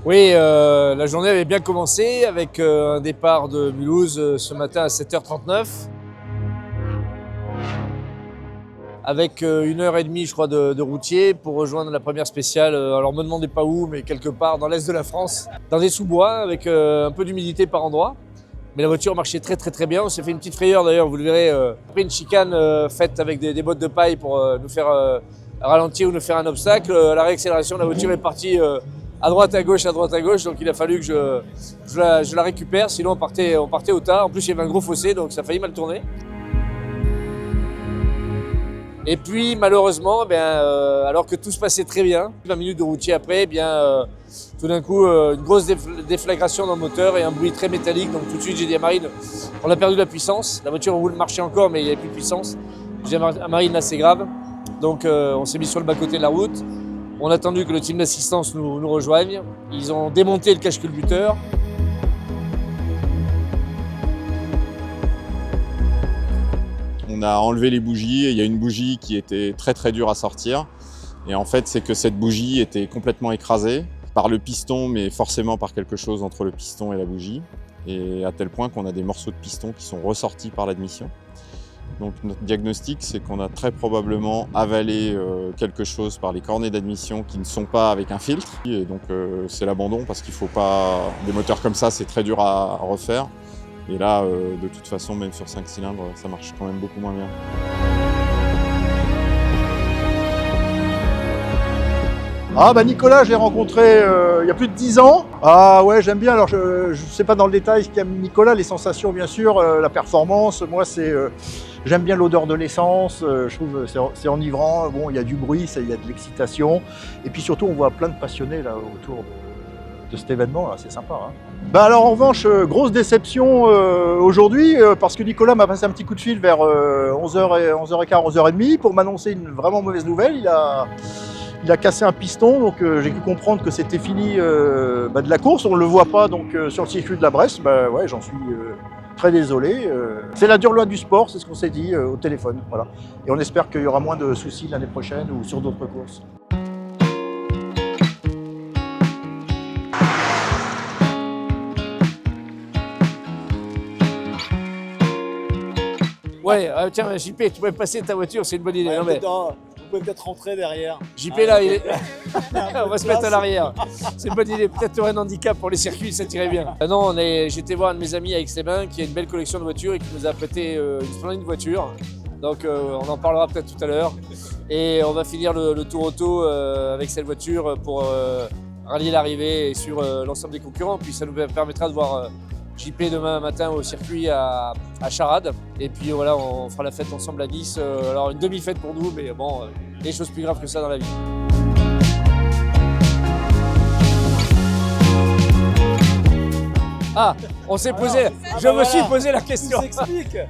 Oui, la journée avait bien commencé avec un départ de Mulhouse ce matin à 7h39. Avec 1h30, je crois, de routier pour rejoindre la première spéciale. Alors, me demandez pas où, mais quelque part dans l'est de la France, dans des sous-bois avec un peu d'humidité par endroit. Mais la voiture marchait très bien. On s'est fait une petite frayeur d'ailleurs, vous le verrez, après une chicane faite avec des bottes de paille pour nous faire ralentir ou nous faire un obstacle. À la réaccélération, la voiture est partie à droite, à gauche, donc il a fallu que je la récupère, sinon on partait au tas. En plus, il y avait un gros fossé, donc ça a failli mal tourner. Et puis malheureusement, alors que tout se passait très bien, 20 minutes de routier après, tout d'un coup, une grosse déflagration dans le moteur et un bruit très métallique. Donc tout de suite, j'ai dit à Marine, on a perdu la puissance. La voiture marchait encore, mais il n'y avait plus de puissance. J'ai dit à Marine, là c'est grave. Donc on s'est mis sur le bas-côté de la route. On a attendu que le team d'assistance nous rejoigne. Ils ont démonté le cache-culbuteur. On a enlevé les bougies, il y a une bougie qui était très dure à sortir. Et en fait, c'est que cette bougie était complètement écrasée par le piston, mais forcément par quelque chose entre le piston et la bougie. Et à tel point qu'on a des morceaux de piston qui sont ressortis par l'admission. Donc notre diagnostic, c'est qu'on a très probablement avalé quelque chose par les cornets d'admission qui ne sont pas avec un filtre. Et donc c'est l'abandon parce qu'il faut pas... Des moteurs comme ça, c'est très dur à refaire. Et là, de toute façon, même sur 5 cylindres, ça marche quand même beaucoup moins bien. Ah bah Nicolas, je l'ai rencontré il y a plus de 10 ans. Ah ouais, j'aime bien. Alors je sais pas dans le détail ce qu'aime Nicolas, les sensations bien sûr, la performance. Moi j'aime bien l'odeur de l'essence. Je trouve c'est enivrant. Bon, il y a du bruit, il y a de l'excitation. Et puis surtout, on voit plein de passionnés là autour de cet événement là. C'est sympa. Hein. Bah alors en revanche, grosse déception aujourd'hui parce que Nicolas m'a passé un petit coup de fil vers 11h15, 11h30 pour m'annoncer une vraiment mauvaise nouvelle. Il a cassé un piston, donc j'ai pu comprendre que c'était fini de la course. On ne le voit pas donc sur le circuit de la Bresse. Bah ouais, j'en suis très désolé. C'est la dure loi du sport, c'est ce qu'on s'est dit au téléphone. Voilà. Et on espère qu'il y aura moins de soucis l'année prochaine ou sur d'autres courses. Ouais, tiens, JP, tu pourrais passer ta voiture, c'est une bonne idée. Ouais, non, mais... Vous pouvez peut-être rentrer derrière. JP là, on va se mettre à l'arrière. C'est une bonne idée. Peut-être tu aurais un handicap pour les circuits, ça tirait bien. Non, j'étais voir un de mes amis à Aix-les-Bains qui a une belle collection de voitures et qui nous a prêté une splendide voiture. Donc on en parlera peut-être tout à l'heure. Et on va finir le tour auto avec cette voiture pour rallier l'arrivée sur l'ensemble des concurrents. Puis ça nous permettra de voir JP demain matin au circuit à Charade. Et puis voilà, on fera la fête ensemble à Nice. Alors une demi-fête pour nous, mais bon, des choses plus graves que ça dans la vie. Ah, on s'est posé, je me suis posé la question.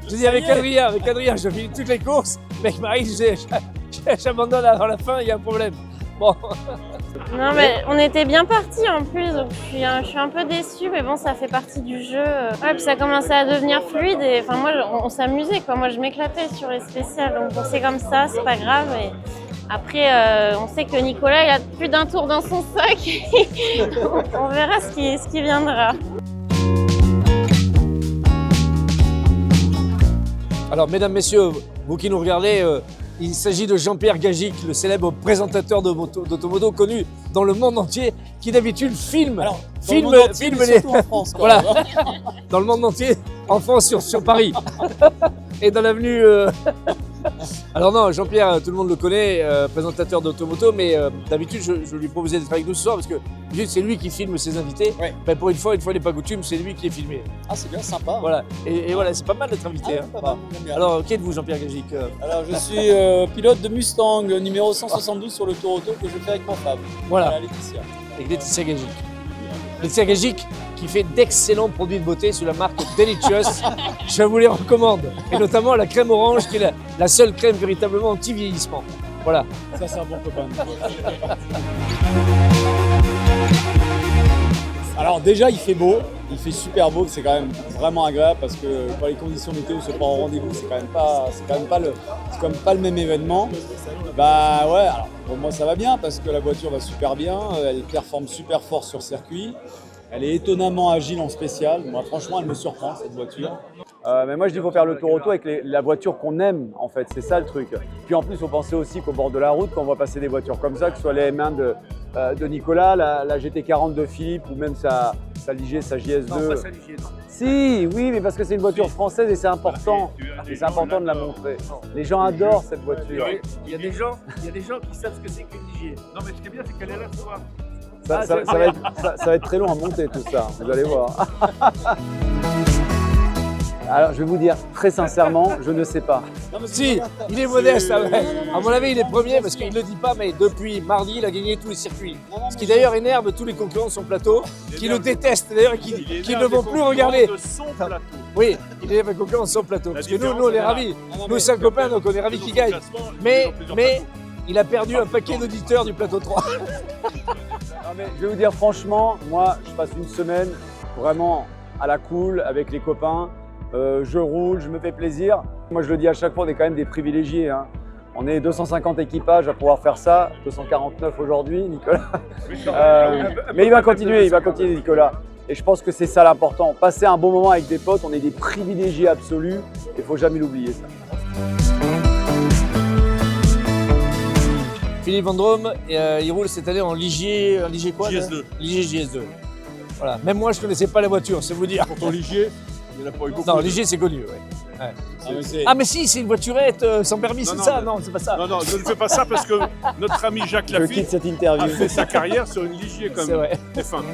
Je dis avec Adrien, je finis toutes les courses, mais avec Marie, j'abandonne avant la fin, il y a un problème. Bon. Non mais on était bien partis en plus, donc je suis un peu déçue, mais bon ça fait partie du jeu. Ouais, puis ça commençait à devenir fluide et enfin moi on s'amusait quoi, moi je m'éclatais sur les spéciales, donc bon, c'est comme ça, c'est pas grave. Et après on sait que Nicolas il a plus d'un tour dans son sac, on verra ce qui viendra. Alors mesdames, messieurs, vous qui nous regardez, il s'agit de Jean-Pierre Gagic, le célèbre présentateur d'automoto connu dans le monde entier, qui d'habitude filme les... en France, voilà, dans le monde entier, en France sur Paris, et dans l'avenue... Alors non, Jean-Pierre, tout le monde le connaît, présentateur d'automoto, mais d'habitude je lui proposais d'être avec nous ce soir parce que c'est lui qui filme ses invités. Ouais. Ben, pour une fois n'est pas coutume, c'est lui qui est filmé. Ah c'est bien sympa. Voilà, et voilà, c'est pas mal d'être invité. Pas mal, bien. Alors, qui êtes-vous Jean-Pierre Gagic? Alors je suis pilote de Mustang numéro 172 sur le Tour Auto que je fais avec ma femme. Voilà, Laetitia. Avec Laetitia Gagic. Laetitia Gagic qui fait d'excellents produits de beauté sous la marque Delicious. Je vous les recommande. Et notamment la crème orange qui est la seule crème véritablement anti-vieillissement. Voilà. Ça c'est un bon copain. Alors déjà il fait beau. Il fait super beau, c'est quand même vraiment agréable parce que quand les conditions météo ne sont pas au rendez-vous, c'est quand même pas le même événement. Bah ouais, alors pour moi ça va bien parce que la voiture va super bien, elle performe super fort sur circuit. Elle est étonnamment agile en spécial. Moi, franchement, elle me surprend cette voiture. Mais moi, je dis qu'il faut faire le tour auto avec la voiture qu'on aime, en fait. C'est ça le truc. Puis en plus, il faut penser aussi qu'au bord de la route, quand on va passer des voitures comme ça, que ce soit les M1 de Nicolas, la GT40 de Philippe ou même sa Ligier, sa JS2. Non, pas sa Ligier, non. Si, oui, mais parce que c'est une voiture française et c'est important. Et c'est important de la montrer. Les gens adorent cette voiture. Il y a des gens qui savent ce que c'est qu'une Ligier. Non, mais ce qui est bien, c'est qu'elle est là, tu vois. Ça va être très long à monter tout ça, vous allez voir. Alors je vais vous dire très sincèrement, je ne sais pas. Si, il est modeste. À mon avis, il est premier parce qu'il ne le dit pas, mais depuis mardi, il a gagné tous les circuits. Ce qui d'ailleurs énerve tous les concurrents de son plateau, qui le détestent d'ailleurs et qui ne vont plus regarder. Oui, il est les concurrents de son plateau. Parce que nous, on est ravis. Nous, 5 copains, donc on est ravis qu'il gagne. Mais il a perdu un paquet d'auditeurs du plateau 3. Non, mais je vais vous dire franchement, moi, je passe une semaine vraiment à la cool avec les copains. Je roule, je me fais plaisir. Moi, je le dis à chaque fois, on est quand même des privilégiés. Hein. On est 250 équipages à pouvoir faire ça, 249 aujourd'hui, Nicolas. Mais il va continuer, Nicolas. Et je pense que c'est ça l'important. Passer un bon moment avec des potes, on est des privilégiés absolus. Il ne faut jamais l'oublier, ça. Philippe Vendôme, il roule cette année en Ligier quoi JS2. Ligier JS2. Voilà. Même moi, je ne connaissais pas la voiture, c'est vous dire. Pour ton Ligier, il n'y en a pas eu beaucoup. Non, Ligier, c'est connu. Ouais. Ah, mais si, c'est une voiturette sans permis, c'est ça? Non, c'est pas ça. Non, je ne fais pas ça parce que notre ami Jacques Je Lafitte quitte cette interview. a fait sa carrière sur une Ligier quand C'est même. vrai. C'est fin.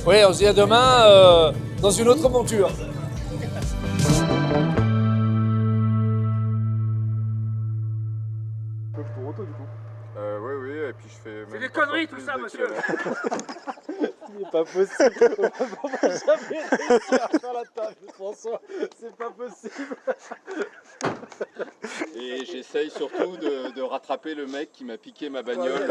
Oui, on se dit à demain dans une autre monture. Oui, et puis je fais. C'est des conneries tout ça, monsieur. C'est pas possible. On va jamais réussir à faire la table, François. C'est pas possible. Et j'essaye surtout de rattraper le mec qui m'a piqué ma bagnole.